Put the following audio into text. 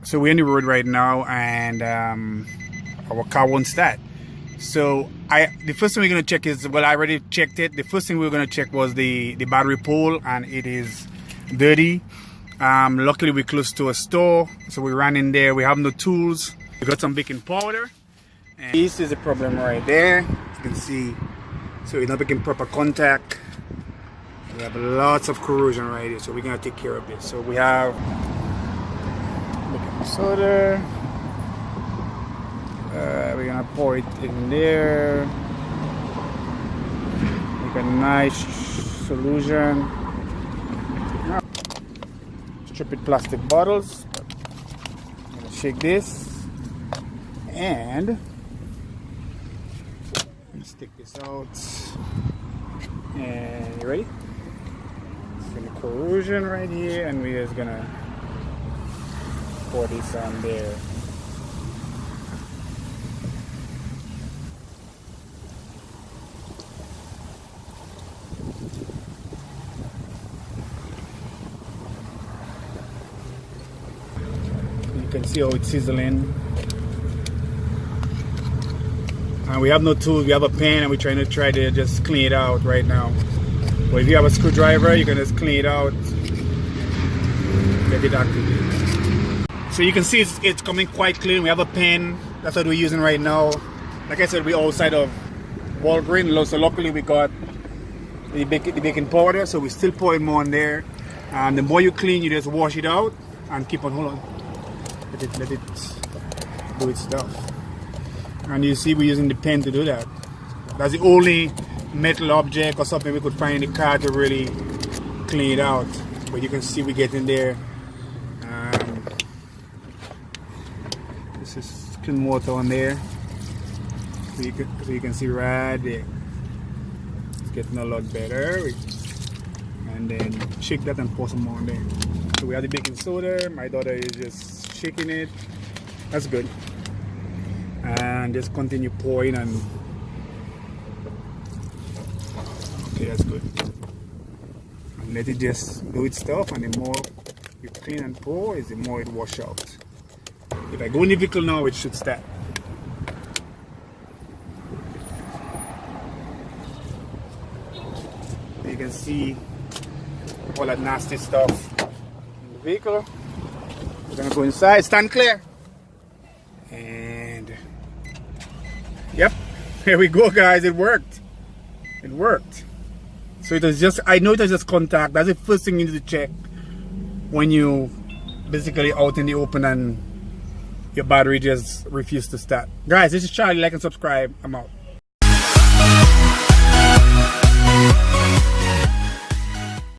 So we're on the road right now, and our car won't start. So the first thing we're going to check is, well, I already checked it. The first thing we were going to check was the battery pole, and it is dirty. Luckily we're close to a store, so we ran in there. We have no tools. We got some baking powder, and this is the problem right there. You can see, so it's not making proper contact. We have lots of corrosion right here, so we're going to take care of this. So we have baking soda. We're gonna pour it in there. Make a nice solution. Stupid plastic bottles. I'm gonna shake this, and let's take this out. And you ready? It's gonna corrosion right here, and we're just gonna pour this on there. You can see how it's sizzling. And we have no tools, we have a pen, and we're trying to just clean it out right now. But if you have a screwdriver, you can just clean it out, get it activated. So you can see it's coming quite clean. We have a pen, that's what we're using right now. Like I said, we're outside of Walgreens, so luckily we got the baking powder, so we're still pouring more in there. And the more you clean, you just wash it out and keep on, hold on. Let it do its stuff. And you see we're using the pen to do that. That's the only metal object or something we could find in the car to really clean it out. But you can see we get in there. This is clean water on there. So you can see right there. It's getting a lot better. And then shake that and pour some more on there. So we have the baking soda. My daughter is just shaking it. That's good. And just continue pouring, and okay, that's good. And let it just do its stuff, and the more you clean and pour is the more it wash out. If I go in the vehicle now, it should start. You can see all that nasty stuff in the vehicle. We're gonna go inside, stand clear. And yep, here we go, guys. It worked. It worked. So it was just, I know it was just contact. That's the first thing you need to check when you basically out in the open and your battery just refuses to start. Guys, this is Charlie. Like and subscribe. I'm out.